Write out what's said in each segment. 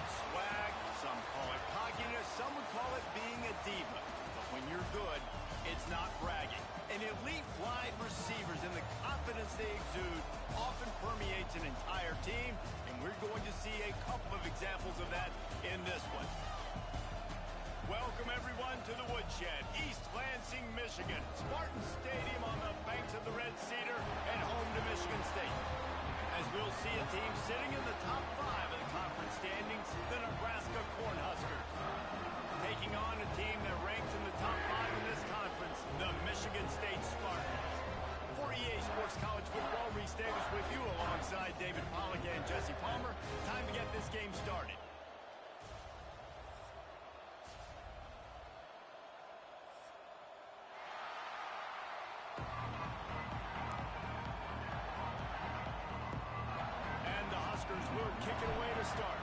swag, some call it cockiness, some would call it being a diva. But when you're good, it's not bragging. And elite wide receivers and the confidence they exude often permeates an entire team, and we're going to see a couple of examples of that in this one. Welcome, everyone, to the Woodshed, East Lansing, Michigan. Spartan Stadium on the banks of the Red Cedar and home to Michigan State. As we'll see a team sitting in the top 5 of the conference standings, the Nebraska Cornhuskers. Taking on a team that ranks in the top 5 in this conference, the Michigan State Spartans. For EA Sports College Football, Reese Davis with you alongside David Pollack and Jesse Palmer. Time to get this game started. Will kick it away to start.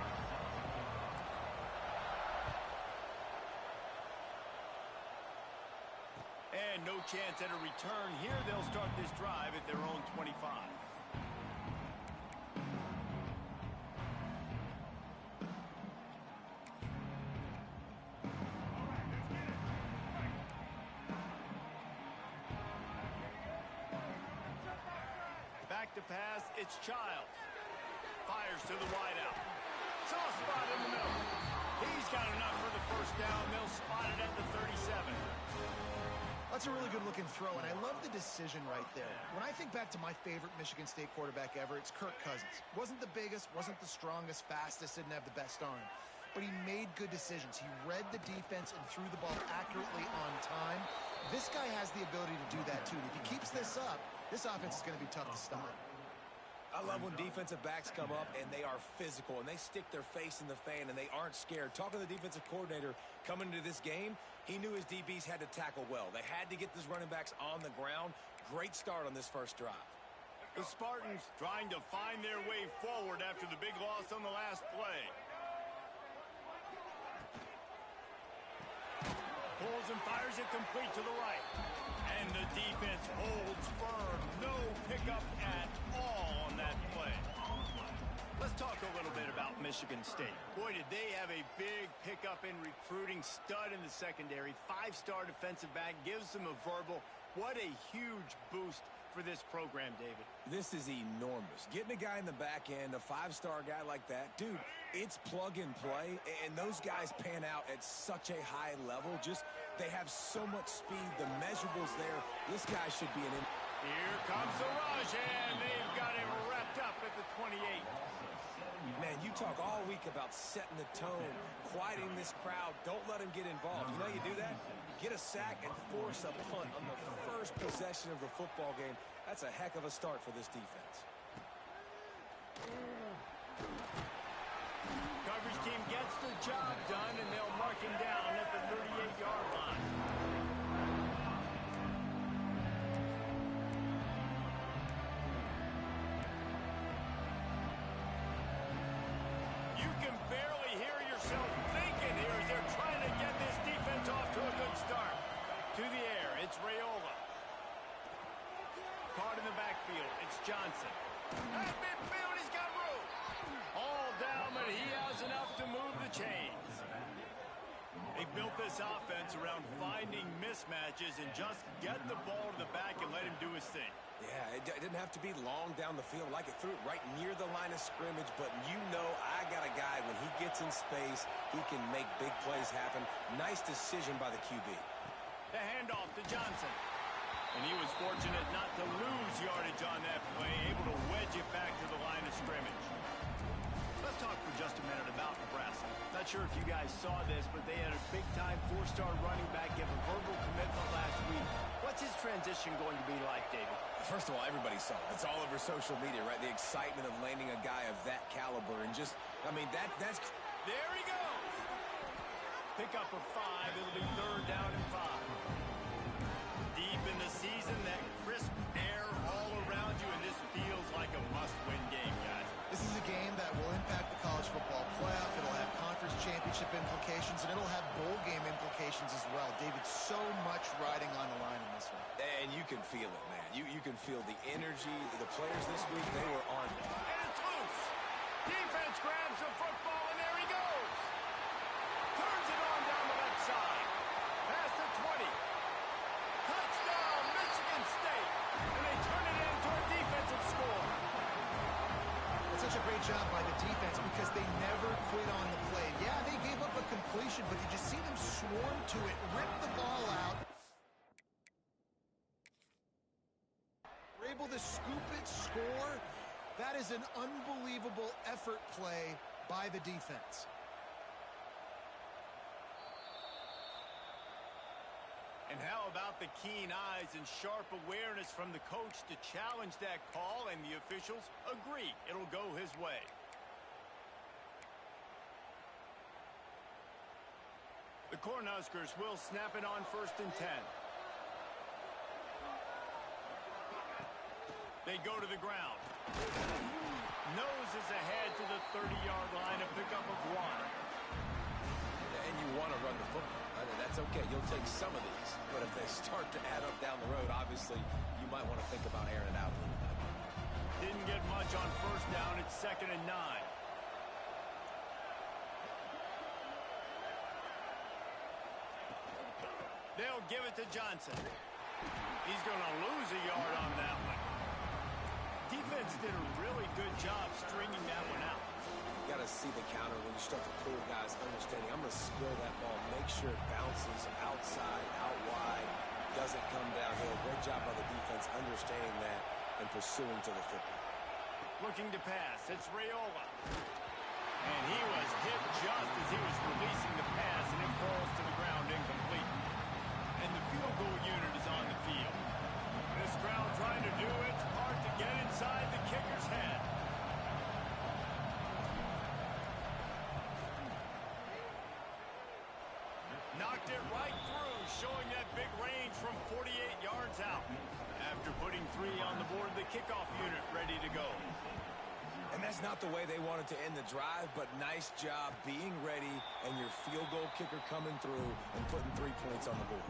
And no chance at a return here. They'll start this drive at their own 25. Back to pass, it's Childs. Fires to the wideout. Soft spot in the middle. He's got enough for the first down. They'll spot it at the 37. That's a really good-looking throw, and I love the decision right there. When I think back to my favorite Michigan State quarterback ever, it's Kirk Cousins. Wasn't the biggest, wasn't the strongest, fastest, didn't have the best arm. But he made good decisions. He read the defense and threw the ball accurately on time. This guy has the ability to do that, too. And if he keeps this up, this offense is going to be tough to stop. I love when defensive backs come up and they are physical and they stick their face in the fan and they aren't scared. Talking to the defensive coordinator coming into this game, he knew his DBs had to tackle well. They had to get these running backs on the ground. Great start on this first drive. The Spartans trying to find their way forward after the big loss on the last play. Pulls and fires it complete to the right. And the defense holds firm. No pickup at all on that play. Let's talk a little bit about Michigan State. Boy, did they have a big pickup in recruiting. Stud in the secondary. 5-star defensive back. Gives them a verbal. What a huge boost for this program, David. This is enormous. Getting a guy in the back end, a 5-star guy like that, dude, it's plug and play, and those guys pan out at such a high level. Just, they have so much speed. The measurables there, this guy should be an... Here comes the rush, and they've got him wrapped up at the 28. Man, you talk all week about setting the tone, quieting this crowd. Don't let him get involved. You know how you do that? Get a sack and force a punt on the first possession of the football game. That's a heck of a start for this defense. Coverage team gets the job done, and they'll mark him down at the 38-yard line. You can barely hear yourself thinking here as they're trying to get this defense off to a good start. To the air, it's Raiola. Caught in the backfield, it's Johnson. At midfield, he's got room. All down, but he has enough to move the chains. They've built this offense around finding mismatches and just get the ball to the back and let him do his thing. Yeah, it didn't have to be long down the field. Like it threw it right near the line of scrimmage, but you know I got a guy, when he gets in space, he can make big plays happen. Nice decision by the QB. The handoff to Johnson. And he was fortunate not to lose yardage on that play, able to wedge it back to the line of scrimmage. Let's talk for just a minute about Nebraska. Not sure if you guys saw this, but they had a big-time 4-star running back give a verbal commitment last week. What's his transition going to be like, David? First of all, everybody saw it. It's all over social media, right? The excitement of landing a guy of that caliber and just, I mean, that's... There he goes! Pick up a 5. It'll be 3rd down and 5. Deep in the season, that crisp air all around you, and this feels like a must-win game, guys. This is a game that will impact the college football playoff. It'll have conference championship implications, and it'll have bowl game implications as well. David, so much riding on the line in this one. And you can feel it, man. You can feel the energy. The players this week, they were on it. And it's loose. Defense grabs the football, and there he goes. because they never quit on the play. Yeah, they gave up a completion, but did you see them swarm to it, rip the ball out? We're able to scoop it, score. That is an unbelievable effort play by the defense. And how about the keen eyes and sharp awareness from the coach to challenge that call, and the officials agree it'll go his way. The Cornhuskers will snap it on 1st and 10. They go to the ground. Noses ahead to the 30-yard line, a pickup of 1. And you want to run the football. That's okay. You'll take some of these. But if they start to add up down the road, obviously, you might want to think about airing it out a little bit. Didn't get much on 1st down. It's 2nd and 9. They'll give it to Johnson. He's going to lose a yard on that one. Defense did a really good job stringing that one out. You got to see the counter when you start to pull guys, understanding I'm going to spill that ball, make sure it bounces outside, out wide, doesn't come downhill. Great job by the defense understanding that and pursuing to the football. Looking to pass. It's Raiola. And he was hit just as he was releasing the pass, and it falls to the ground incomplete. And the field goal unit is on the field. This crowd trying to do its part to get inside the kicker's head. Knocked it right through, showing that big range from 48 yards out. After putting 3 on the board, the kickoff unit ready to go. And that's not the way they wanted to end the drive, but nice job being ready and your field goal kicker coming through and putting 3 points on the board.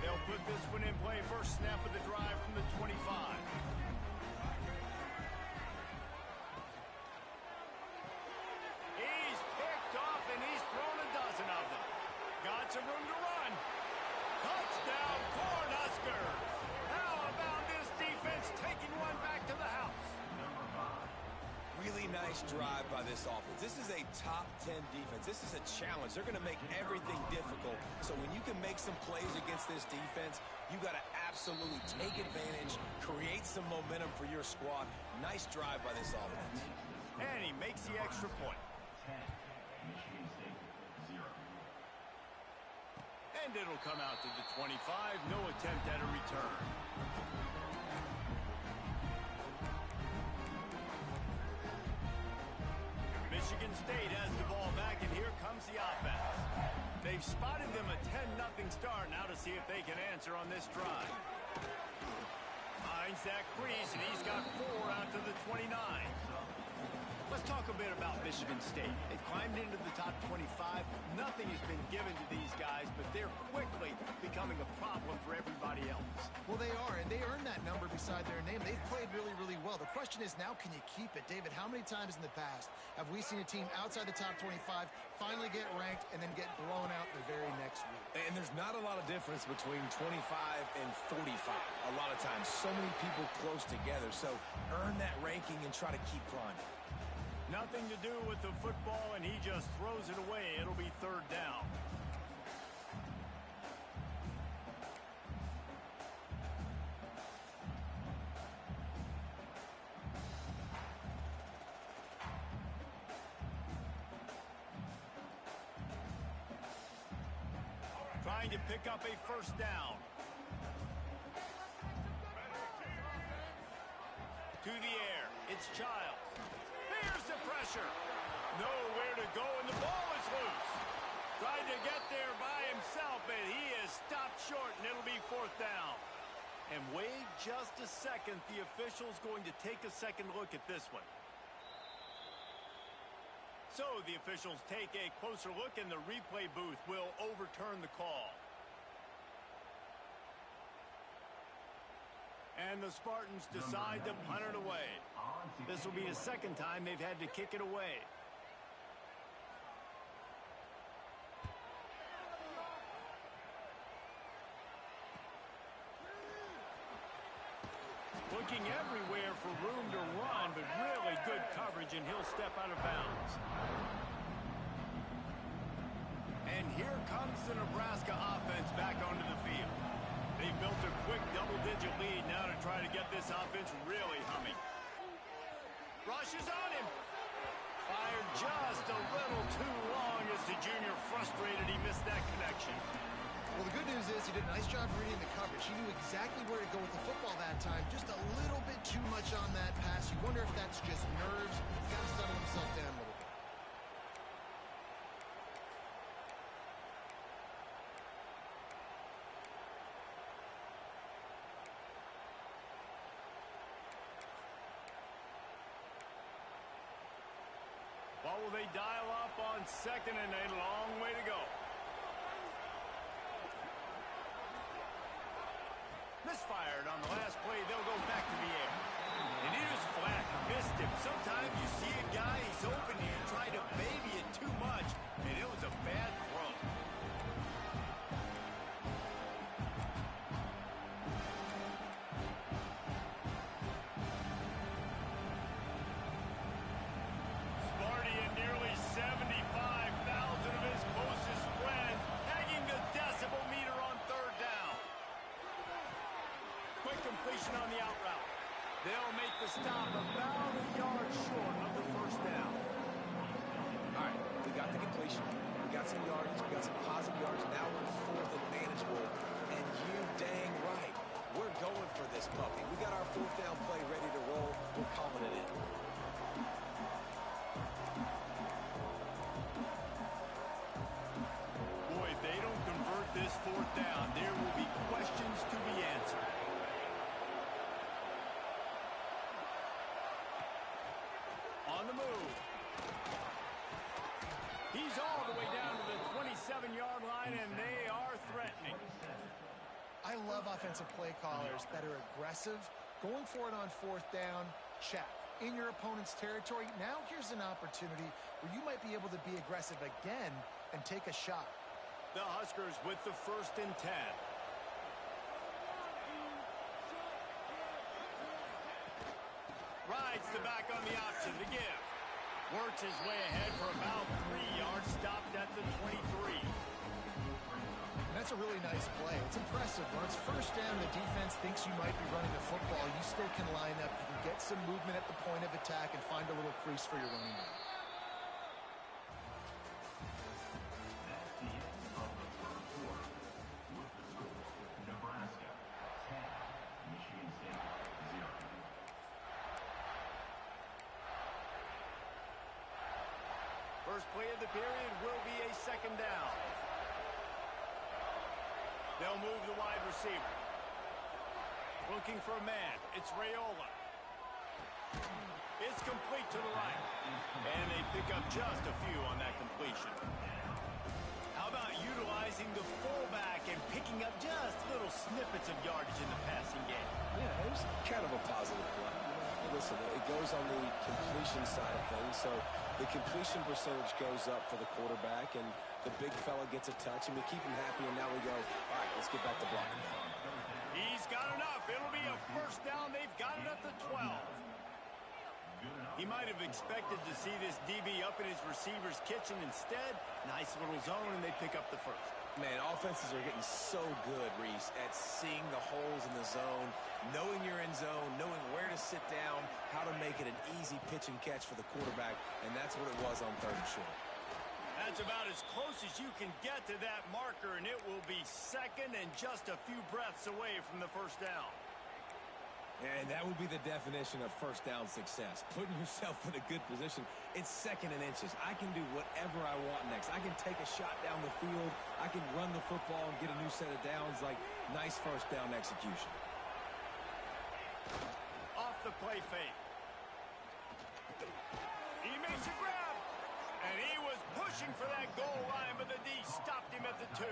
They'll put this one in play. First snap of the drive from the 25. He's picked off, and he's thrown a dozen of them. Got some room to run. Touchdown, Cornhuskers. How about this defense taking one back to the house? Really nice drive by this offense. This is a top 10 defense. This is a challenge. They're going to make everything difficult. So when you can make some plays against this defense, you got to absolutely take advantage, create some momentum for your squad. Nice drive by this offense. And he makes the extra point. And it'll come out to the 25. No attempt at a return. Michigan State has the ball back, and here comes the offense. They've spotted them a 10-0 start. Now to see if they can answer on this drive. Finds that crease, and he's got 4 out to the 29. Let's talk a bit about Michigan State. They've climbed into the top 25. Nothing has been given to these guys, but they're quickly becoming a problem for everybody else. Well, they are, and they earned that number beside their name. They've played really, really well. The question is now, can you keep it? David, how many times in the past have we seen a team outside the top 25 finally get ranked and then get blown out the very next week? And there's not a lot of difference between 25 and 45 a lot of times. So many people close together. So earn that ranking and try to keep climbing. Nothing to do with the football, and he just throws it away. It'll be 3rd down. Trying to pick up a 1st down. To the air. It's Childs. Here's the pressure. Nowhere to go, and the ball is loose. Tried to get there by himself, but he is stopped short, and it'll be 4th down. And wait just a second. The official's going to take a second look at this one. So the officials take a closer look, and the replay booth will overturn the call. And the Spartans decide to punt it away. This will be the 2nd time they've had to kick it away. looking everywhere for room to run, but really good coverage, and he'll step out of bounds. And here comes the Nebraska offense back onto the field. They built a quick double-digit lead now to try to get this offense really humming. Rushes on him. Fired just a little too long as the junior frustrated he missed that connection. Well, the good news is he did a nice job reading the coverage. He knew exactly where to go with the football that time. Just a little bit too much on that pass. You wonder if that's just nerves. He's got to settle himself down a little bit. What will they dial up on second and a long way to go? Misfired on the last play. They'll go back to the air. And he was flat. Missed him. Sometimes you see a guy, he's open, and you try to baby it too much, and it was a bad throw. Sparty and nearly 75,000 of his closest friends pegging the decibel meter on third down. Quick completion on the out route. They'll make the stop about a yard short of the first down. All right, we got the completion. We got some yardage. We got some positive yards. Now we're fourth and manageable. And you dang right. We're going for this puppy. We got our fourth down play ready to roll. We're calling it in. Boy, if they don't convert this fourth down, there will be questions to be answered. On the move. He's all the way down to the 27-yard line, and they are threatening. I love offensive play callers that are aggressive. Going for it on fourth down, check. In your opponent's territory, now here's an opportunity where you might be able to be aggressive again and take a shot. The Huskers with the 1st and 10. Rides the back on the option to give. Works his way ahead for about 3 yards, stopped at the 23. And that's a really nice play. It's impressive. When it's first down, the defense thinks you might be running the football. You still can line up. You can get some movement at the point of attack and find a little crease for your running back. That's the end of the first quarter. With the score, Nebraska 10, Michigan State 0. First play of the period will be a second down. They'll move the wide receiver. Looking for a man. It's Raiola. It's complete to the right. And they pick up just a few on that completion. How about utilizing the fullback and picking up just little snippets of yardage in the passing game? Yeah, it was kind of a positive play. Listen, it goes on the completion side of things, so the completion percentage goes up for the quarterback, and the big fella gets a touch, and we keep him happy, and now we go, all right, let's get back to blocking. He's got enough. It'll be a first down. They've got it at the 12. He might have expected to see this DB up in his receiver's kitchen. Instead, nice little zone, and they pick up the first. Man, offenses are getting so good, Reese, at seeing the holes in the zone, knowing you're in zone, knowing where to sit down, how to make it an easy pitch and catch for the quarterback, and that's what it was on third and short. That's about as close as you can get to that marker, and it will be second and just a few breaths away from the first down. And that would be the definition of first down success, putting yourself in a good position. It's second and inches. I can do whatever I want next. I can take a shot down the field. I can run the football and get a new set of downs. Like, nice first down execution. Off the play fake. He makes a grab. And he was pushing for that goal line, but the D stopped him at the 2.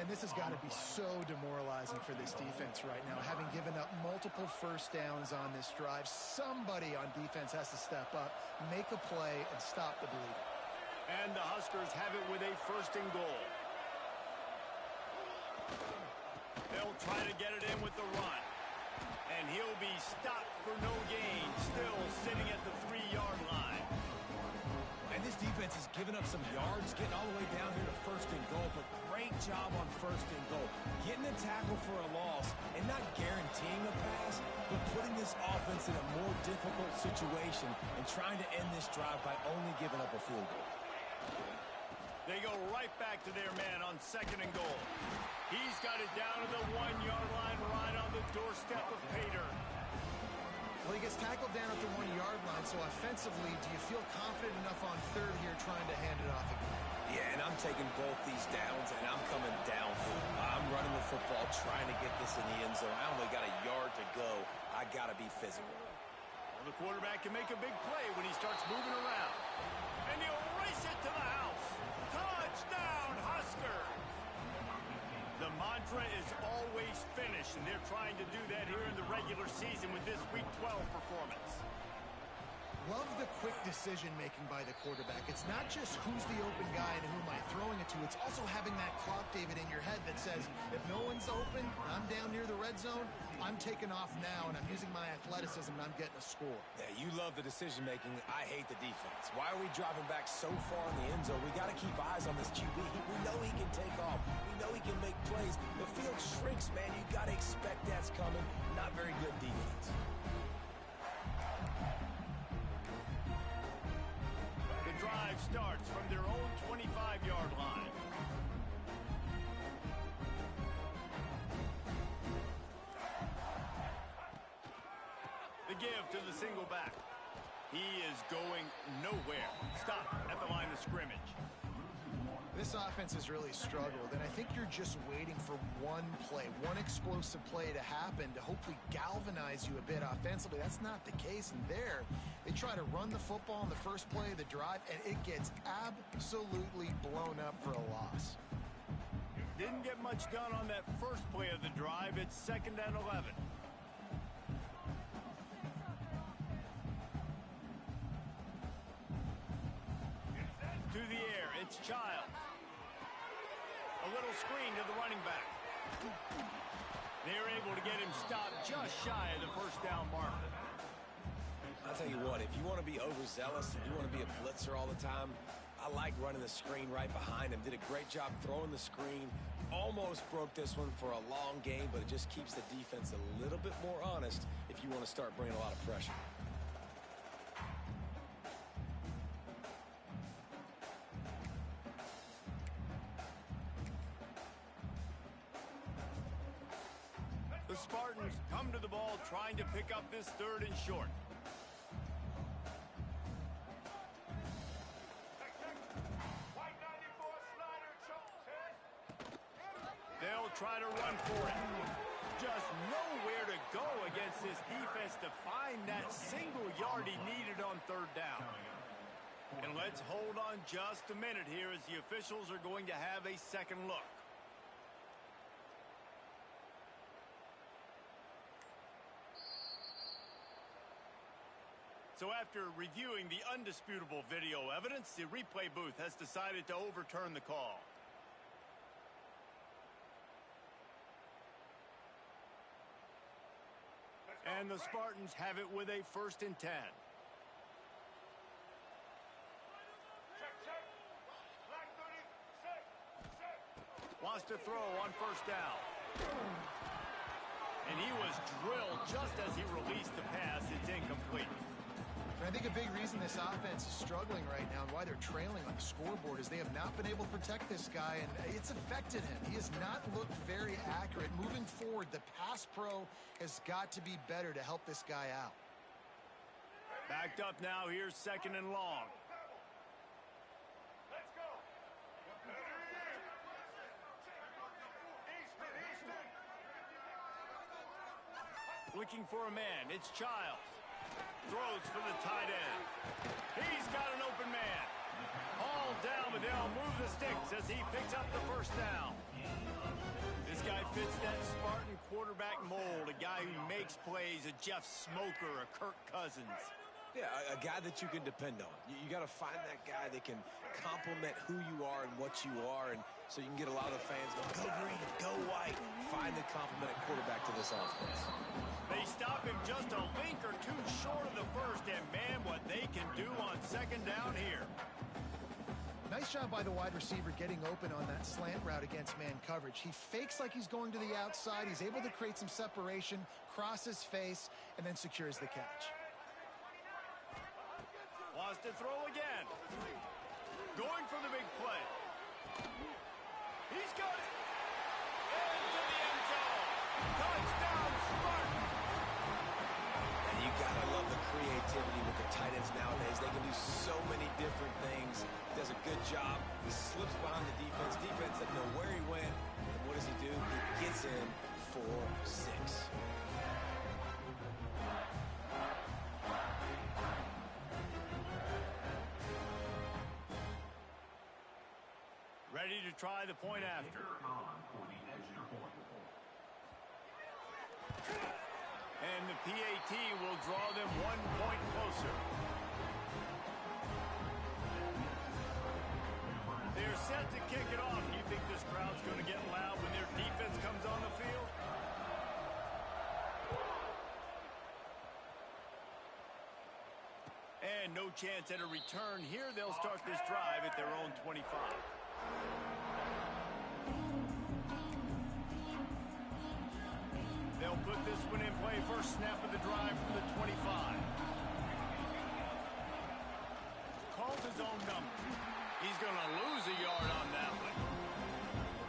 And this has got to be so demoralizing for this defense right now. Having given up multiple first downs on this drive, somebody on defense has to step up, make a play, and stop the bleeding. And the Huskers have it with a first and goal. They'll try to get it in with the run. And he'll be stopped for no gain, still sitting at the 3-yard line. And this defense has given up some yards, getting all the way down here to first and goal, but great job on first and goal. Getting a tackle for a loss and not guaranteeing a pass, but putting this offense in a more difficult situation and trying to end this drive by only giving up a field goal. They go right back to their man on second and goal. He's got it down to the 1-yard line, right on the doorstep of Pater. Well, he gets tackled down at the 1-yard line, so offensively, do you feel confident enough on third here trying to hand it off again? Yeah, and I'm taking both these downs, and I'm coming downfield. I'm running the football, trying to get this in the end zone. I only got a yard to go. I got to be physical. Well, the quarterback can make a big play when he starts moving around. And he'll race it to the house. Touchdown, Huskers! The mantra is always finish, and they're trying to do that here in the regular season with this Week 12 performance. Love the quick decision-making by the quarterback. It's not just who's the open guy and who am I throwing it to. It's also having that clock, David, in your head that says, if no one's open, I'm down near the red zone, I'm taking off now, and I'm using my athleticism, and I'm getting a score. Yeah, you love the decision-making. I hate the defense. Why are we dropping back so far in the end zone? We got to keep eyes on this QB. We know he can take off. We know he can make plays. The field shrinks, man. You got to expect that's coming. Not very good defense. The drive starts from their own 25-yard line. The give to the single back. He is going nowhere. Stop at the line of scrimmage. This offense has really struggled, and I think you're just waiting for one play, one explosive play to happen to hopefully galvanize you a bit offensively. That's not the case, and there, they try to run the football in the first play of the drive, and it gets absolutely blown up for a loss. Didn't get much done on that first play of the drive. It's 2nd and 11. To the air, it's Childs. A little screen to the running back. They're able to get him stopped just shy of the first down marker. I'll tell you what, if you want to be overzealous and you want to be a blitzer all the time, I like running the screen right behind him. Did a great job throwing the screen. Almost broke this one for a long game, but it just keeps the defense a little bit more honest if you want to start bringing a lot of pressure. The Spartans come to the ball trying to pick up this 3rd and short. They'll try to run for it. Just nowhere to go against this defense to find that single yard he needed on 3rd down. And let's hold on just a minute here as the officials are going to have a second look. So after reviewing the undisputable video evidence, the replay booth has decided to overturn the call. And the Spartans have it with a 1st and 10. Wants to throw on 1st down. And he was drilled just as he released the pass. It's incomplete. And I think a big reason this offense is struggling right now and why they're trailing on the scoreboard is they have not been able to protect this guy, and it's affected him. He has not looked very accurate. Moving forward, the pass pro has got to be better to help this guy out. Backed up now. Here's 2nd and long. Looking for a man. It's Childs. Throws for the tight end. He's got an open man. All down, but they'll move the sticks as he picks up the 1st down. This guy fits that Spartan quarterback mold, a guy who makes plays, a Jeff Smoker, a Kirk Cousins. Yeah, a guy that you can depend on. You got to find that guy that can complement who you are and what you are, and so you can get a lot of the fans going, go green, go white. Find the complementing quarterback to this offense. They stop him just a link or two short of the first, and man, what they can do on second down here. Nice job by the wide receiver getting open on that slant route against man coverage. He fakes like he's going to the outside. He's able to create some separation, cross his face, and then secures the catch. Wants to throw again. Going for the big play. He's got it. Into the end zone. Touchdown, Spartans. And you gotta love the creativity with the tight ends nowadays. They can do so many different things. Does a good job. He slips behind the defense. Defense doesn't know where he went. And what does he do? He gets in for 6. Ready to try the point after. On for the extra point. And the PAT will draw them 1 point closer. They're set to kick it off. Do you think this crowd's going to get loud when their defense comes on the field? And no chance at a return here. They'll start this drive at their own 25. They'll put this one in play. First snap of the drive from the 25. Calls his own number. He's going to lose a yard on that one.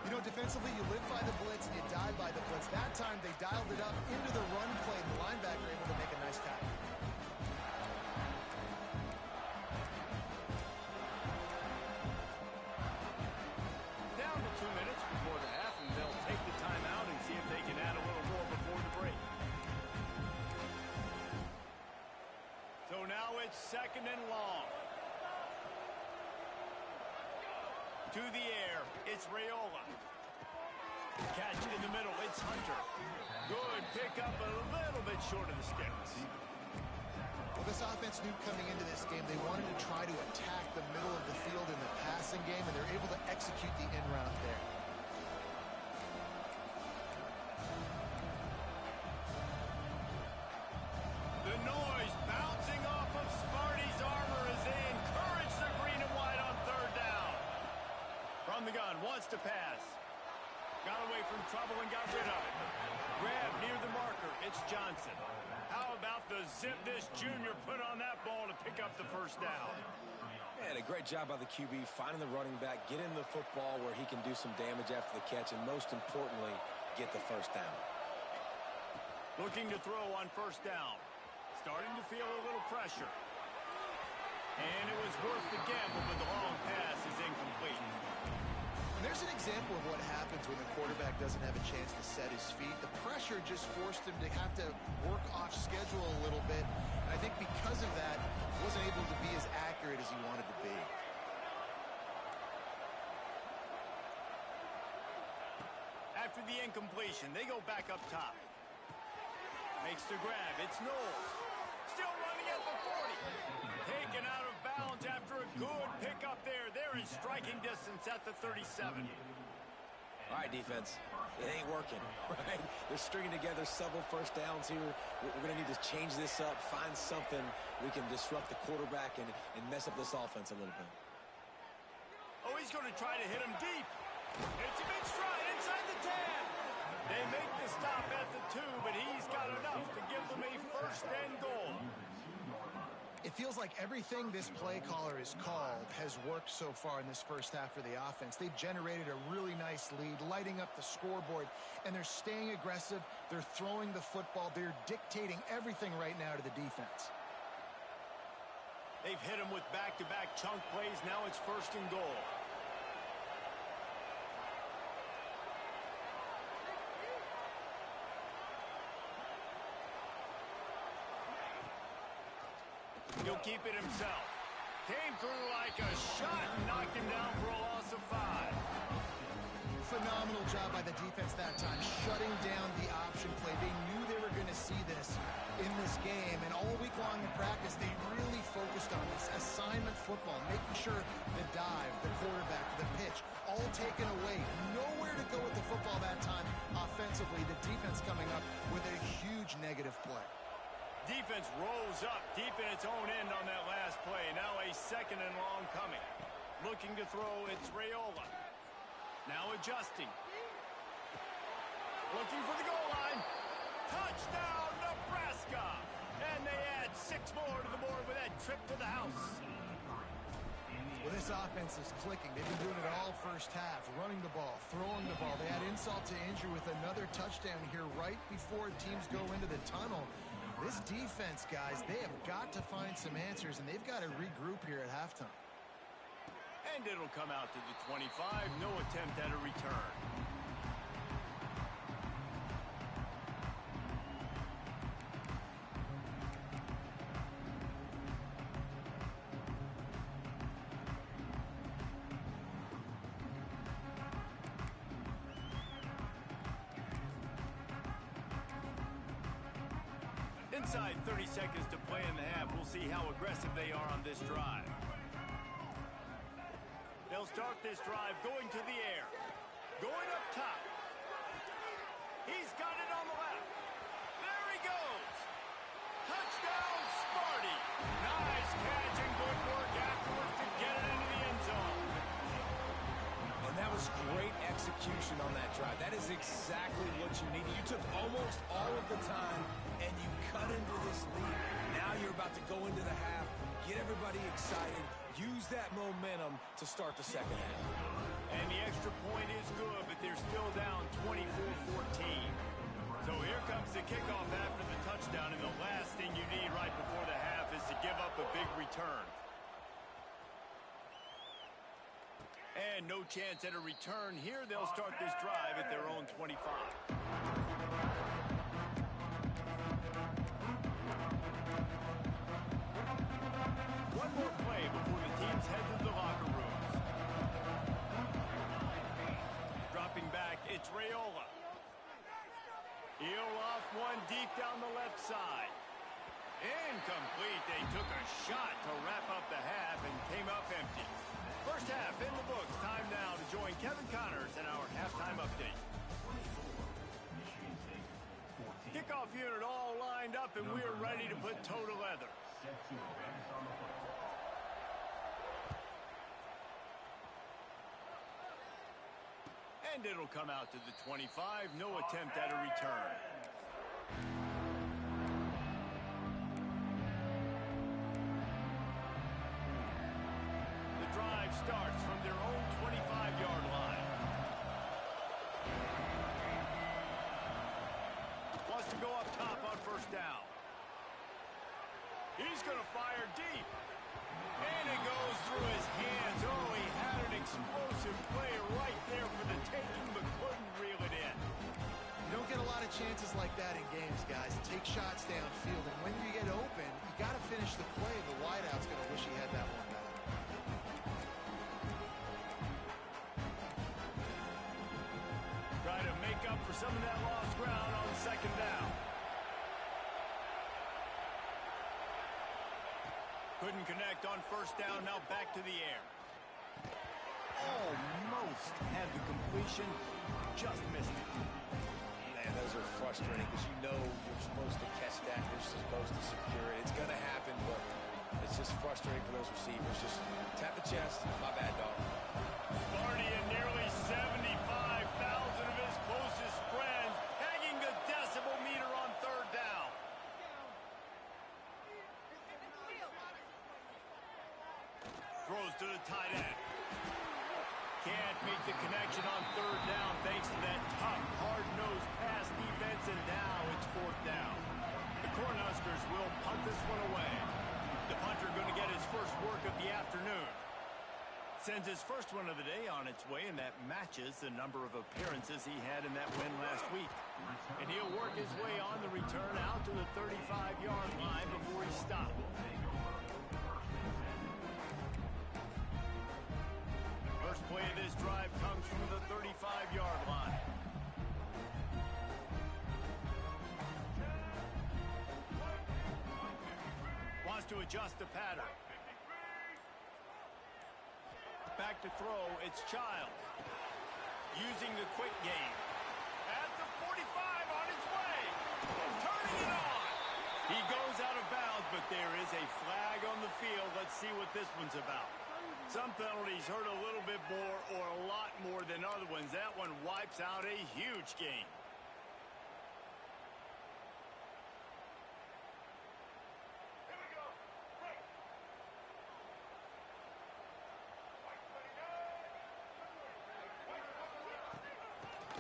You know, defensively, you live by the blitz and you die by the blitz. That time, they dialed it up into the run play. The linebacker able to make a nice tackle. Down to 2 minutes before the half, and they'll take the timeout and see if they can add a little more before the break. So now it's second and long. To the air, it's Raiola. Catch in the middle, it's Hunter. Good pickup, a little bit short of the sticks. Well, this offense knew coming into this game they wanted to try to attack the middle of the field in the passing game, and they're able to execute the in route there. The noise bouncing off of Sparty's armor as they encourage the green and white on third down. From the gun, wants to pass. Got away from trouble and got rid of it. Grab near the marker, it's Johnson. How about the zip this junior put on that ball to pick up the first down? And a great job by the QB finding the running back, getting the football where he can do some damage after the catch, and most importantly, get the first down. Looking to throw on first down. Starting to feel a little pressure. And it was worth the gamble, but the long pass is incomplete. And there's an example of what happens when the quarterback doesn't have a chance to set his feet. The pressure just forced him to have to work off schedule a little bit. And I think because of that, he wasn't able to be as accurate as he wanted to be. After the incompletion, they go back up top. Makes the grab. It's Knowles. Still running at the 40. Taken out of bounds after a good pickup there. They're in striking distance at the 37. All right, defense. It ain't working, right? They're stringing together several first downs here. We're going to need to change this up, find something we can disrupt the quarterback and mess up this offense a little bit. Oh, he's going to try to hit him deep. It's a big stride inside the 10. They make the stop at the 2, but he's got enough to give them a first and goal. It feels like everything this play caller has called has worked so far in this first half for the offense. They've generated a really nice lead, lighting up the scoreboard, and they're staying aggressive. They're throwing the football. They're dictating everything right now to the defense. They've hit him with back-to-back chunk plays. Now it's first and goal. He'll keep it himself. Came through like a shot and knocked him down for a loss of 5. Phenomenal job by the defense that time, shutting down the option play. They knew they were going to see this in this game, and all week long in practice, they really focused on this assignment football, making sure the dive, the quarterback, the pitch, all taken away. Nowhere to go with the football that time offensively. The defense coming up with a huge negative defense rolls up deep in its own end on that last play. Now a second and long coming. Looking to throw, it's Raiola. Now adjusting. Looking for the goal line. Touchdown, Nebraska! And they add 6 more to the board with that trip to the house. Well, this offense is clicking. They've been doing it all first half, running the ball, throwing the ball. They add insult to injury with another touchdown here right before teams go into the tunnel. This defense, guys, they have got to find some answers, and they've got to regroup here at halftime. And it'll come out to the 25. No attempt at a return. Inside 30 seconds to play in the half. We'll see how aggressive they are on this drive. They'll start this drive going to the air. Going up top. He's got it on the left. There he goes. Touchdown, Sparty. Nice catch and good work afterwards to get it into the end zone. And that was great execution on that drive. That is exactly what you needed. You took almost all of the time, and you cut into this lead. Now you're about to go into the half, get everybody excited, use that momentum to start the second half. And the extra point is good, but they're still down 24-14. So here comes the kickoff after the touchdown, and the last thing you need right before the half is to give up a big return. And no chance at a return here. They'll start this drive at their own 25. One more play before the teams head to the locker rooms. Dropping back, it's Raiola. Heel off one deep down the left side. Incomplete. They took a shot to wrap up the half and came up empty. First half in the books. Time now to join Kevin Connors in our halftime update. Kickoff unit all lined up, and we're ready to put toe to leather. And it'll come out to the 25. No attempt at a return. The drive starts from their own 25-yard line. Wants to go up top on first down. He's going to fire deep. And it goes through his hands. Oh, he had an explosive play right there for the taking, but couldn't reel it in. You don't get a lot of chances like that in games, guys. Take shots downfield, and when you get open, you got to finish the play. The wideout's going to wish he had that one back. Try to make up for some of that lost ground on second down. Couldn't connect on first down. Now back to the air. Almost had the completion. Just missed it. Man, those are frustrating because you know you're supposed to catch that. You're supposed to secure it. It's going to happen, but it's just frustrating for those receivers. Just tap the chest. My bad, dog. Sparty and nearly 75,000 of his closest friends hanging the decibel meter on third down. Throws to the tight end. Can't make the connection on third down thanks to that tough, hard-nosed pass defense, and now it's fourth down. The Cornhuskers will punt this one away. The punter going to get his first work of the afternoon. Sends his first one of the day on its way, and that matches the number of appearances he had in that win last week. And he'll work his way on the return out to the 35-yard line before he stopped. First play of this drive comes from the 35-yard line. Wants to adjust the pattern. Back to throw, it's Child. Using the quick game. At the 45 on his way. Turning it on. He goes out of bounds, but there is a flag on the field. Let's see what this one's about. Some penalties hurt a little bit more or a lot more than other ones. That one wipes out a huge game.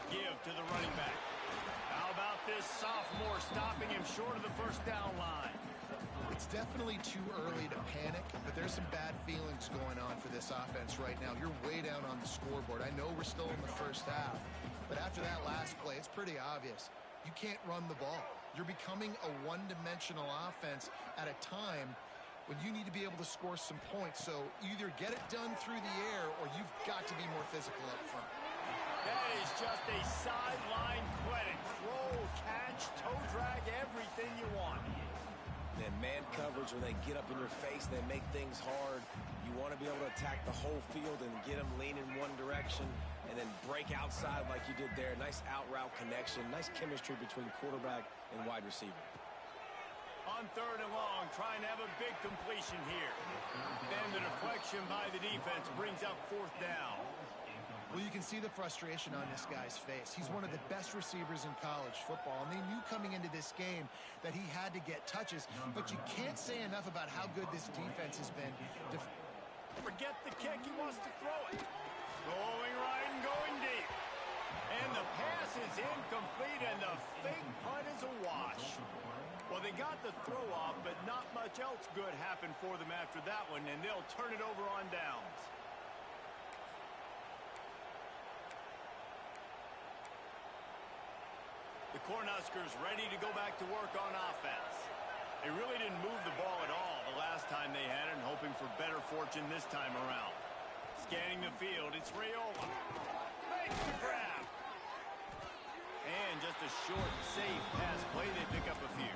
Give to the running back. How about this sophomore stopping him short of the first down line? It's definitely too early to panic, but there's some bad feelings going on for this offense right now. You're way down on the scoreboard. I know we're still in the first half, but after that last play, it's pretty obvious. You can't run the ball. You're becoming a one-dimensional offense at a time when you need to be able to score some points. So either get it done through the air or you've got to be more physical up front. That is just a sideline clinic. Throw, catch, toe drag, everything you want. And man coverage, when they get up in your face, they make things hard. You want to be able to attack the whole field and get them leaning one direction and then break outside like you did there. Nice out route connection. Nice chemistry between quarterback and wide receiver. On 3rd and long, trying to have a big completion here. Then the deflection by the defense brings up 4th down. Well, you can see the frustration on this guy's face. He's one of the best receivers in college football, and they knew coming into this game that he had to get touches, but you can't say enough about how good this defense has been. Forget the kick, he wants to throw it. Going right and going deep. And the pass is incomplete, and the fake punt is a wash. Well, they got the throw off, but not much else good happened for them after that one, and they'll turn it over on downs. The Cornhuskers ready to go back to work on offense. They really didn't move the ball at all the last time they had it, and hoping for better fortune this time around. Scanning the field, it's Raiola. Makes the grab. And just a short, safe pass play. They pick up a few.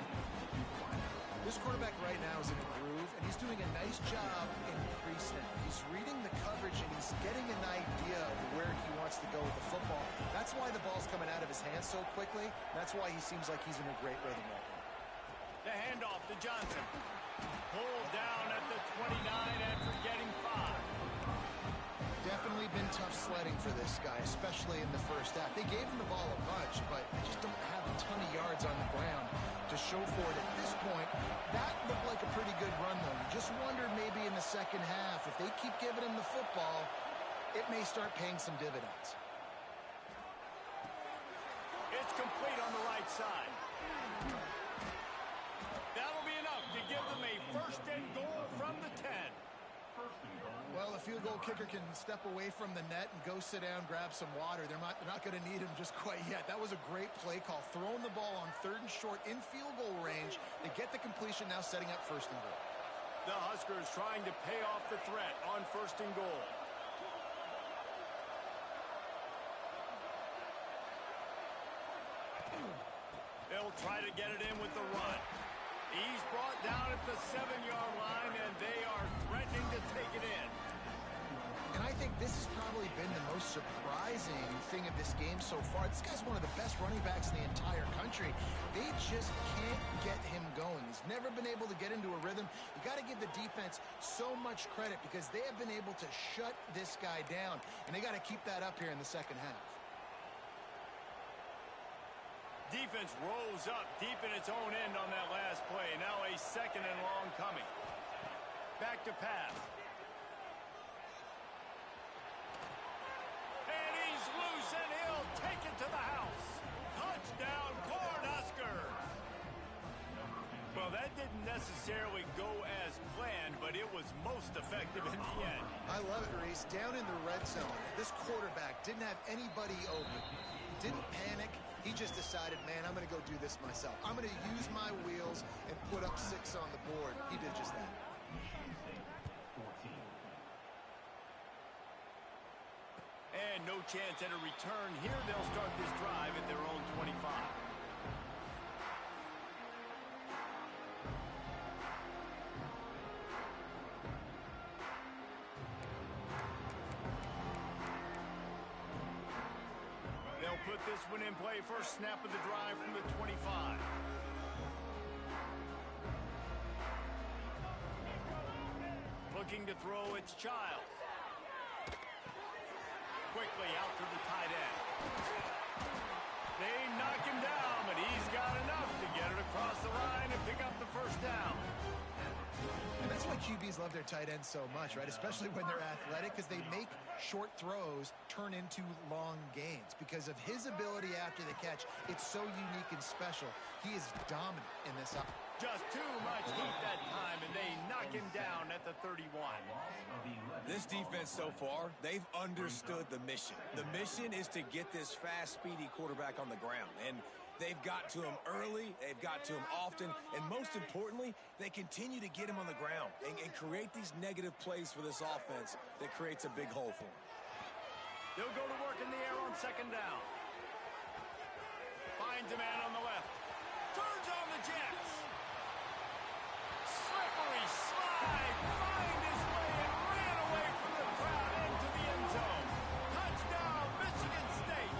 This quarterback right now is in a groove, and he's doing a nice job in pre-snap. He's reading the coverage, and he's getting an idea of where he wants to go with the football. That's why the ball's coming out of his hands so quickly. That's why he seems like he's in a great rhythm right now. The handoff to Johnson. Pulled down at the 29 after getting 5. Definitely been tough sledding for this guy, especially in the first half. They gave him the ball a bunch, but they just don't have a ton of yards on the ground to show for it at this point. That looked like a pretty good run, though. You just wonder maybe in the second half, if they keep giving him the football, it may start paying some dividends. It's complete on the right side. That'll be enough to give them a 1st and goal from the 10. Well, a field goal kicker can step away from the net and go sit down, grab some water. They're not going to need him just quite yet. That was a great play call. Throwing the ball on 3rd and short in field goal range. They get the completion, now setting up 1st and goal. The Huskers trying to pay off the threat on 1st and goal. They'll try to get it in with the run. He's brought down at the 7-yard line, and they are threatening to take it in. And I think this has probably been the most surprising thing of this game so far. This guy's one of the best running backs in the entire country. They just can't get him going. He's never been able to get into a rhythm. You got to give the defense so much credit because they have been able to shut this guy down, and they got to keep that up here in the second half. Defense rolls up deep in its own end on that last play. Now a 2nd and long coming. Back to pass. And he's loose, and he'll take it to the house. Touchdown, Cornhuskers. Well, that didn't necessarily go as planned, but it was most effective in the end. I love it, Reese. Down in the red zone, this quarterback didn't have anybody open. Didn't panic. He just decided, man, I'm going to go do this myself. I'm going to use my wheels and put up 6 on the board. He did just that. And no chance at a return here. They'll start this drive at their own 25. Put this one in play. First snap of the drive from the 25. Looking to throw, it's Childs. Quickly out to the tight end. They knock him down, but he's got enough to get it across the line and pick up the first down. And that's why QBs love their tight ends so much, right? Especially when they're athletic, because they make short throws turn into long gains. Because of his ability after the catch, it's so unique and special. He is dominant in this. Just too much heat that time, and they knock him down at the 31. This defense so far, they've understood the mission. The mission is to get this fast, speedy quarterback on the ground. And they've got to him early, they've got to him often, and most importantly, they continue to get him on the ground and create these negative plays for this offense that creates a big hole for them. They'll go to work in the air on second down. Finds a man on the left. Turns on the Jets. Slippery slide. Find his way and ran away from the crowd into the end zone. Touchdown, Michigan State.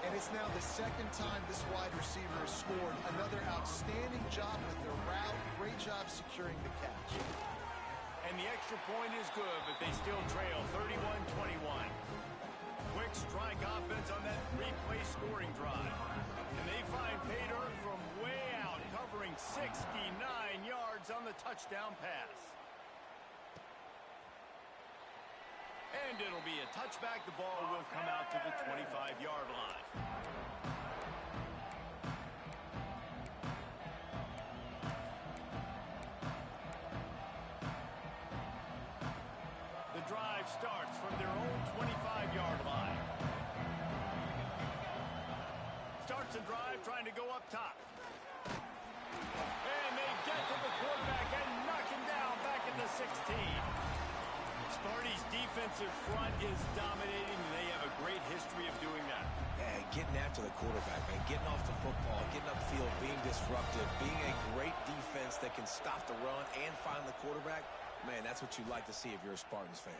And it's now the second time this wide receiver has scored. Another outstanding job with the route. Great job securing the catch. And the extra point is good, but they still trail 31-21. Quick strike offense on that three-play scoring drive. And they find pay dirt from way out, covering 69 yards on the touchdown pass. And it'll be a touchback. The ball will come out to the 25-yard line. The drive starts from their own 25-yard line. Starts a drive trying to go up top. And they get to the quarterback and knock him down back at the 16. Sparty's defensive front is dominating, and they have a great history of doing that. Yeah, getting after the quarterback, man, getting off the football, getting upfield, being disruptive, being a great defense that can stop the run and find the quarterback. Man, that's what you like to see if you're a Spartans fan.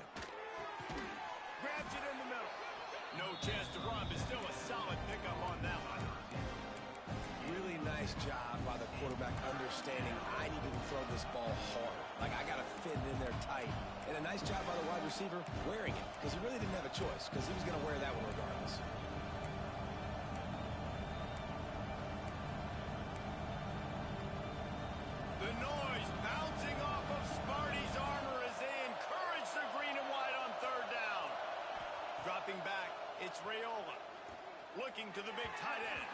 Grabs it in the middle. No chance to run, but still a solid pickup on that one. Really nice job by the quarterback understanding I need to throw this ball hard. Like, I got to fit it in there tight. And a nice job by the wide receiver wearing it, because he really didn't have a choice, because he was going to wear that one regardless. The noise bouncing off of Sparty's armor as they encourage the green and white on third down. Dropping back, it's Raiola. Looking to the big tight end.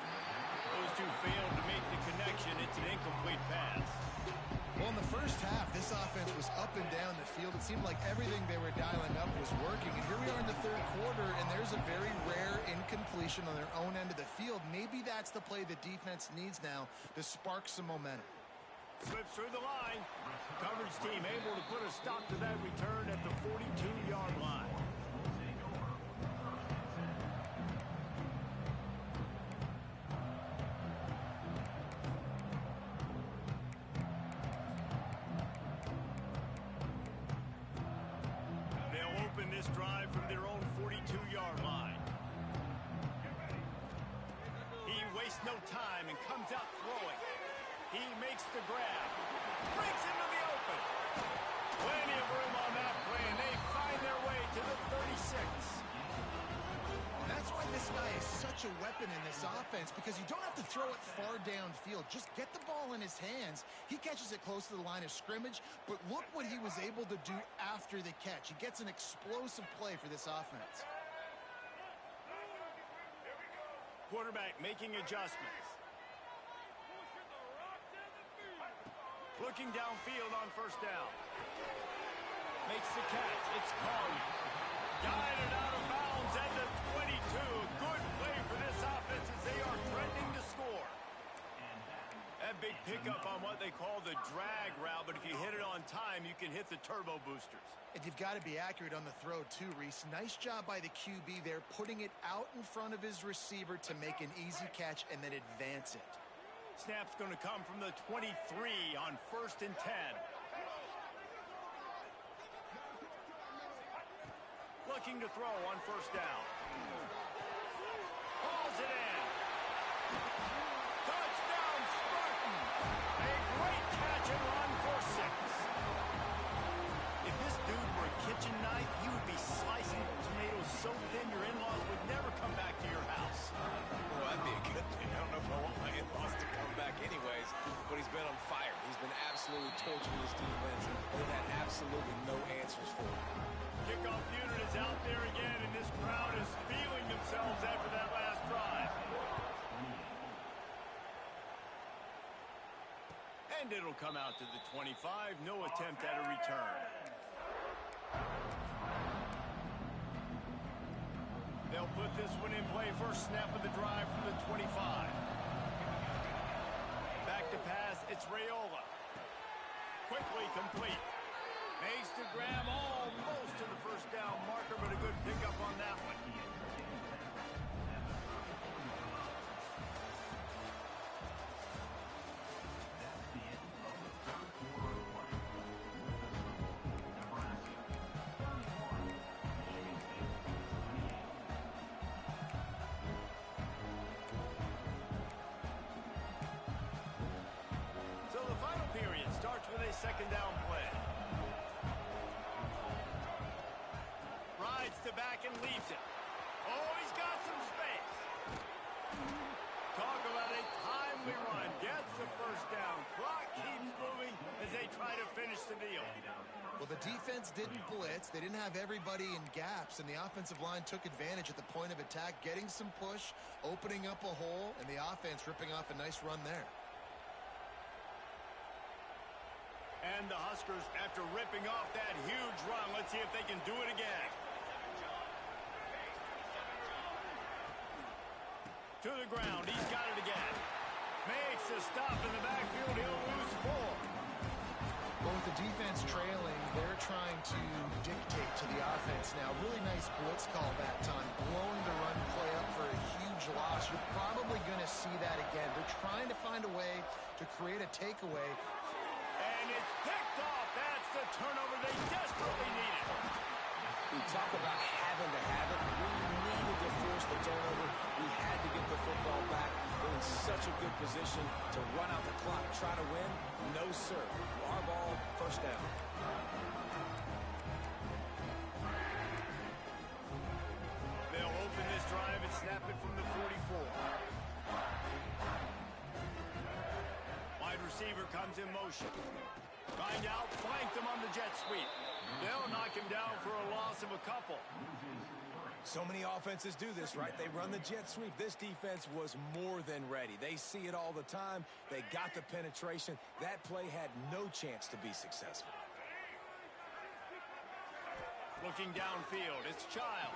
Those two failed to make the connection. It's an incomplete pass. Well, in the first half, this offense was up and down the field. It seemed like everything they were dialing up was working. And here we are in the third quarter, and there's a very rare incompletion on their own end of the field. Maybe that's the play the defense needs now to spark some momentum. Slips through the line. Coverage team able to put a stop to that return at the 42-yard line. They'll open this drive from their own 42-yard line. He wastes no time and comes out throwing. He makes the grab. Breaks into the open. Plenty of room on that play, and they find their way to the 36. That's why this guy is such a weapon in this offense, because you don't have to throw it far downfield. Just get the ball in his hands. He catches it close to the line of scrimmage, but look what he was able to do after the catch. He gets an explosive play for this offense. Quarterback making adjustments. Looking downfield on first down. Makes the catch. It's Carly. Guided out of bounds at the 22. A good play for this offense as they are trending to score. That big pickup on what they call the drag route, but if you hit it on time, you can hit the turbo boosters. And you've got to be accurate on the throw too, Reese. Nice job by the QB there, putting it out in front of his receiver to make an easy catch and then advance it. Snap's going to come from the 23 on 1st and 10. Looking to throw on first down. Hauls it in. Touchdown, Spartans. A great catch and run for 6. absolutely torturing this defense. They've had absolutely no answers for it. Kickoff unit is out there again, and this crowd is feeling themselves after that last drive. And it'll come out to the 25. No attempt at a return. They'll put this one in play. First snap of the drive from the 25. Back to pass. It's Raiola. Quickly complete. Makes the grab almost to the first down marker, but a good pickup on that one. That's the end of the third quarter of play. Nebraska 31, Michigan State 28. So the final period starts with a second down play. Rides to back and leaves it. Oh, he's got some space. Talk about a timely run. Gets the first down. Clock keeps moving as they try to finish the deal. Well, the defense didn't blitz. They didn't have everybody in gaps, and the offensive line took advantage at the point of attack, getting some push, opening up a hole, and the offense ripping off a nice run there. And the Huskers, after ripping off that huge run, let's see if they can do it again. To the ground. He's got it again. Makes a stop in the backfield. He'll lose 4. Well, with the defense trailing, they're trying to dictate to the offense now. Really nice blitz call that time. Blowing the run play up for a huge loss. You're probably going to see that again. They're trying to find a way to create a takeaway. And it's picked off. That's the turnover they desperately needed. We talk about having to have it. We needed to force the turnover. We had to get the football back. We're in such a good position to run out the clock, try to win. No, sir. Our ball, first down. They'll open this drive and snap it from the 44. Wide receiver comes in motion. Find out, flanked him on the jet sweep. They'll knock him down for a loss of a couple. So many offenses do this, right? They run the jet sweep. This defense was more than ready. They see it all the time. They got the penetration. That play had no chance to be successful. Looking downfield, it's Child.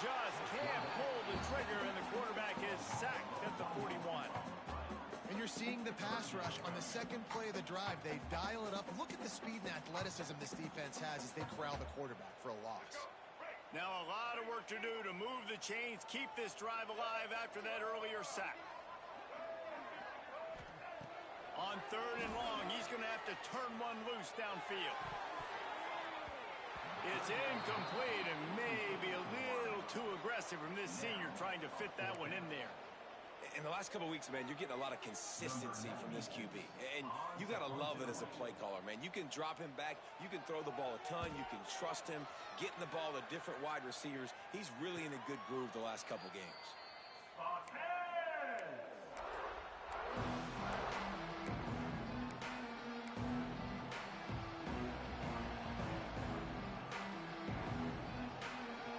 Just can't pull the trigger, and the quarterback is sacked at the 41. And you're seeing the pass rush on the second play of the drive. They dial it up. Look at the speed and athleticism this defense has as they corral the quarterback for a loss. Now a lot of work to do to move the chains, keep this drive alive after that earlier sack. On 3rd and long, he's going to have to turn one loose downfield. It's incomplete and maybe a little too aggressive from this senior trying to fit that one in there. In the last couple of weeks, man, you're getting a lot of consistency from this QB. And you got to love it as a play caller, man. You can drop him back. You can throw the ball a ton. You can trust him, getting the ball to different wide receivers. He's really in a good groove the last couple games.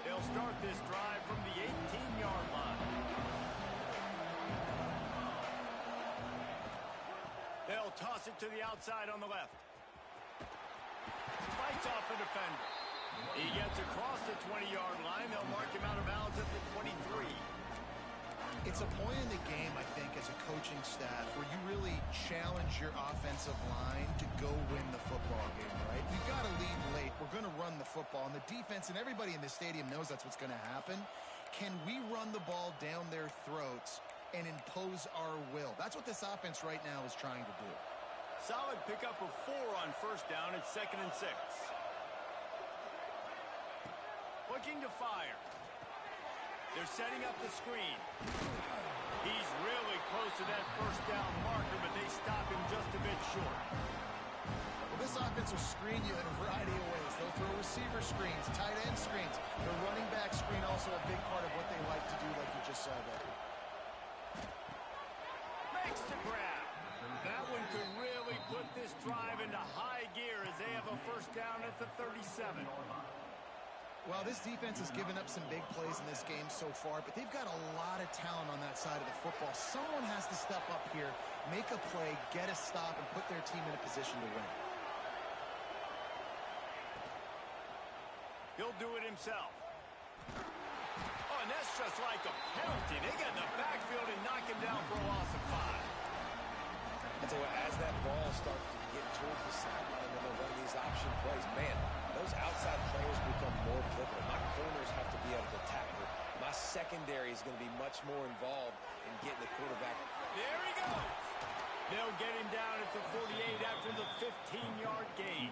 They'll start this drive from the 18-yard line. They'll toss it to the outside on the left. Fights off the defender. He gets across the 20-yard line. They'll mark him out of bounds at the 23. It's a point in the game, I think, as a coaching staff where you really challenge your offensive line to go win the football game, right? We've got to lead late. We're going to run the football. And the defense and everybody in the stadium knows that's what's going to happen. Can we run the ball down their throats and impose our will? That's what this offense right now is trying to do. Solid pickup of 4 on first down. It's 2nd and 6. Looking to fire. They're setting up the screen. He's really close to that first down marker, but they stop him just a bit short. Well, this offense will screen you in a variety of ways. They'll throw receiver screens, tight end screens. The running back screen also a big part of what they like to do, like you just saw there. Makes the grab. That one could first down at the 37. Well, this defense has given up some big plays in this game so far, but they've got a lot of talent on that side of the football. Someone has to step up here, make a play, get a stop, and put their team in a position to win. He'll do it himself. Oh, and that's just like a penalty. They get in the backfield and knock him down for a loss of 5. And so as that ball starts to get towards the sideline and they're running these option plays, man, those outside players become more pivotal. My corners have to be able to tackle. My secondary is going to be much more involved in getting the quarterback. There he goes. They'll get him down at the 48 after the 15-yard gain.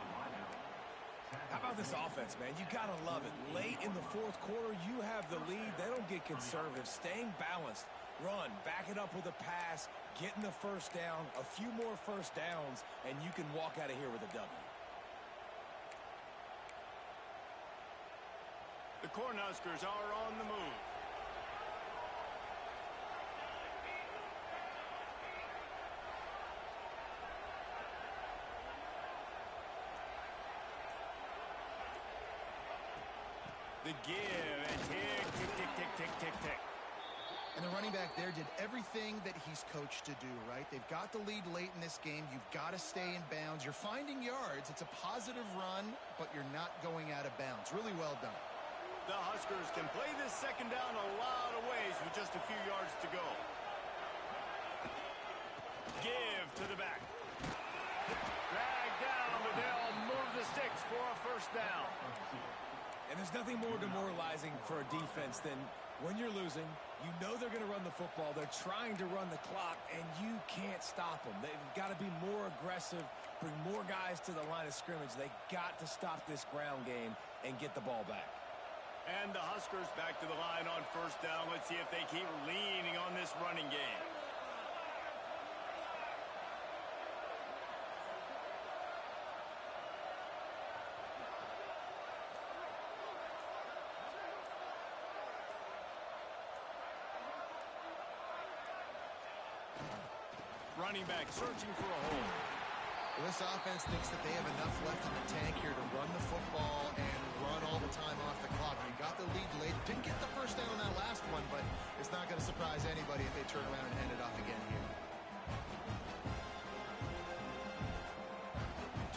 How about this offense, man? You got to love it. Late in the fourth quarter, you have the lead. They don't get conservative. Staying balanced. Run, back it up with a pass, getting the first down, a few more first downs, and you can walk out of here with a W. The Cornhuskers are on the move. The give and tick, tick, tick, tick, tick, tick, tick. And the running back there did everything that he's coached to do, right? They've got the lead late in this game. You've got to stay in bounds. You're finding yards. It's a positive run, but you're not going out of bounds. Really well done. The Huskers can play this second down a lot of ways with just a few yards to go. Give to the back. Drag down, but they'll move the sticks for a first down. And there's nothing more demoralizing for a defense than when you're losing, you know they're going to run the football. They're trying to run the clock, and you can't stop them. They've got to be more aggressive, bring more guys to the line of scrimmage. They got to stop this ground game and get the ball back. And the Huskers back to the line on first down. Let's see if they keep leaning on this running game. Running back searching for a hole. Well, this offense thinks that they have enough left in the tank here to run the football and run all the time off the clock. They got the lead late. Didn't get the first down on that last one, but it's not going to surprise anybody if they turn around and hand it off again here.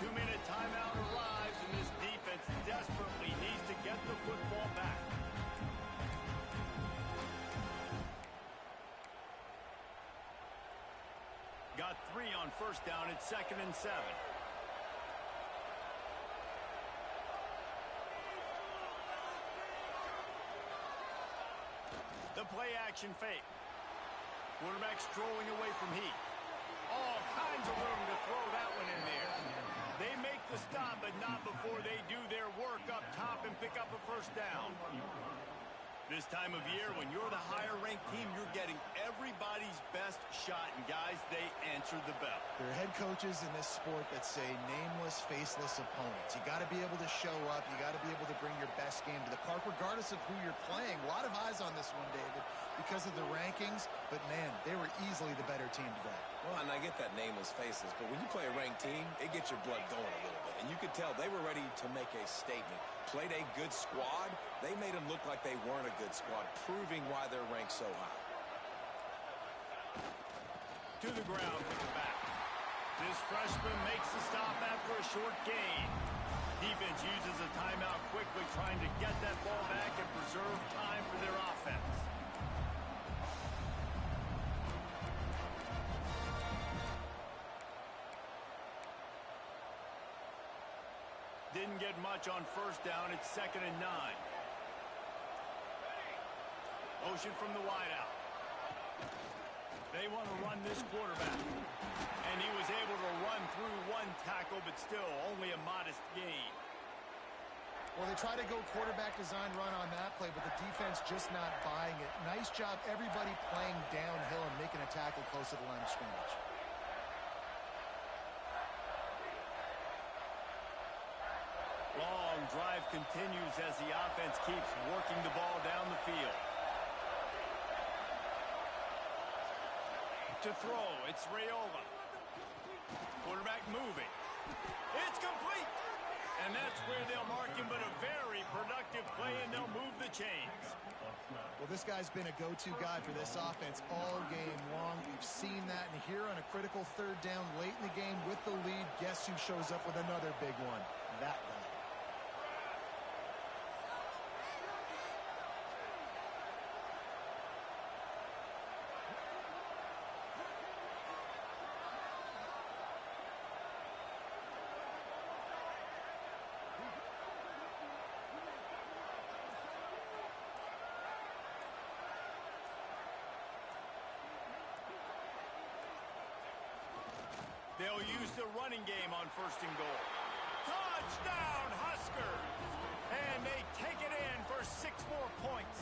2-minute timeout arrives, and this defense desperately needs to get the football back. Got 3 on first down. It's 2nd and 7. The play action fake. Quarterback strolling away from heat. All kinds of room to throw that one in there. They make the stop, but not before they do their work up top and pick up a first down. This time of year, when you're the higher-ranked team, you're getting everybody's best shot, and guys, they answer the bell. There are head coaches in this sport that say nameless, faceless opponents. You got to be able to show up. You got to be able to bring your best game to the park, regardless of who you're playing. A lot of eyes on this one, David, because of the rankings. But, man, they were easily the better team today. Well, and I get that nameless faces, but when you play a ranked team, it gets your blood going a little bit. And you could tell they were ready to make a statement. Played a good squad. They made them look like they weren't a good squad, proving why they're ranked so high. To the ground with the back. This freshman makes the stop after a short gain. Defense uses a timeout quickly, trying to get that ball back and preserve time for their offense. Didn't get much on first down. It's 2nd and 9. Motion from the wideout. They want to run this quarterback. And he was able to run through one tackle, but still only a modest gain. Well, they try to go quarterback design run on that play, but the defense just not buying it. Nice job, everybody playing downhill and making a tackle close to the line of scrimmage. Long drive continues as the offense keeps working the ball down the field. To throw, it's Raiola. Quarterback moving. It's complete. And that's where they'll mark him, but a very productive play, and they'll move the chains. Well, this guy's been a go-to guy for this offense all game long. We've seen that, and here on a critical third down late in the game with the lead, guess who shows up with another big one? That guy. They'll use the running game on 1st and goal. Touchdown, Huskers! And they take it in for 6 more points.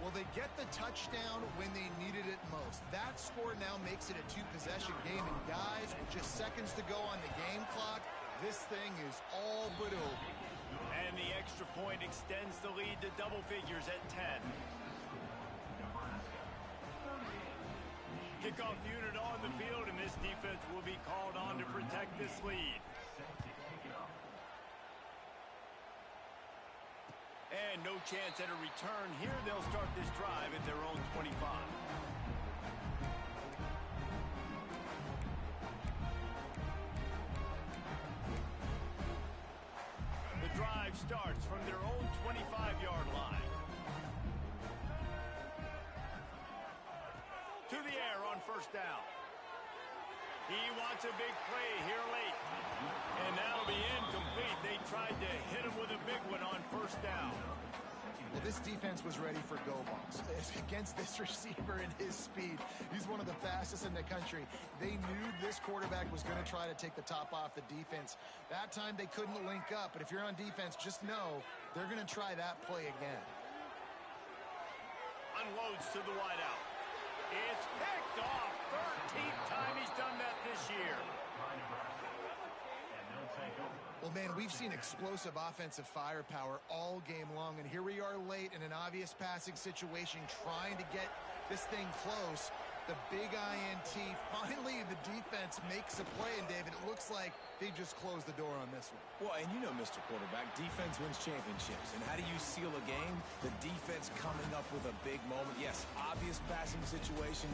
Well, they get the touchdown when they needed it most. That score now makes it a 2-possession game. And guys, with just seconds to go on the game clock, this thing is all but over. And the extra point extends the lead to double figures at 10. Kickoff unit on the field, and this defense will be called on to protect this lead. And no chance at a return here. They'll start this drive at their own 25. The drive starts from their own 25-yard line. To the air on 1st down. He wants a big play here late. And that'll be incomplete. They tried to hit him with a big one on 1st down. Well, this defense was ready for go balls. Against this receiver and his speed, he's one of the fastest in the country. They knew this quarterback was going to try to take the top off the defense. That time they couldn't link up, but if you're on defense, just know they're going to try that play again. Unloads to the wideout. It's picked off. 13th time he's done that this year. Well, man, we've seen explosive offensive firepower all game long, and here we are late in an obvious passing situation trying to get this thing close. The big INT. Finally, the defense makes a play, and David, it looks like they just closed the door on this one. Well, and you know, Mr. Quarterback, defense wins championships. And how do you seal a game? The defense coming up with a big moment. Yes, obvious passing situation.